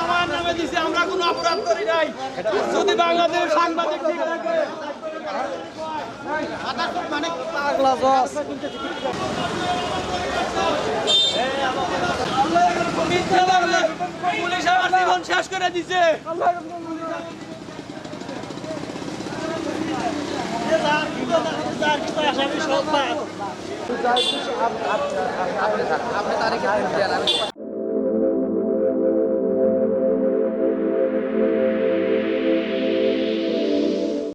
আমার নামে দিছে, আমরা কোনো অপরাধ করি নাই। যদি বাংলাদেশ সাংবাদিক ঠিক থাকে পুলিশ আমার জীবন শেষ করে দিছে। আপনি তারিখে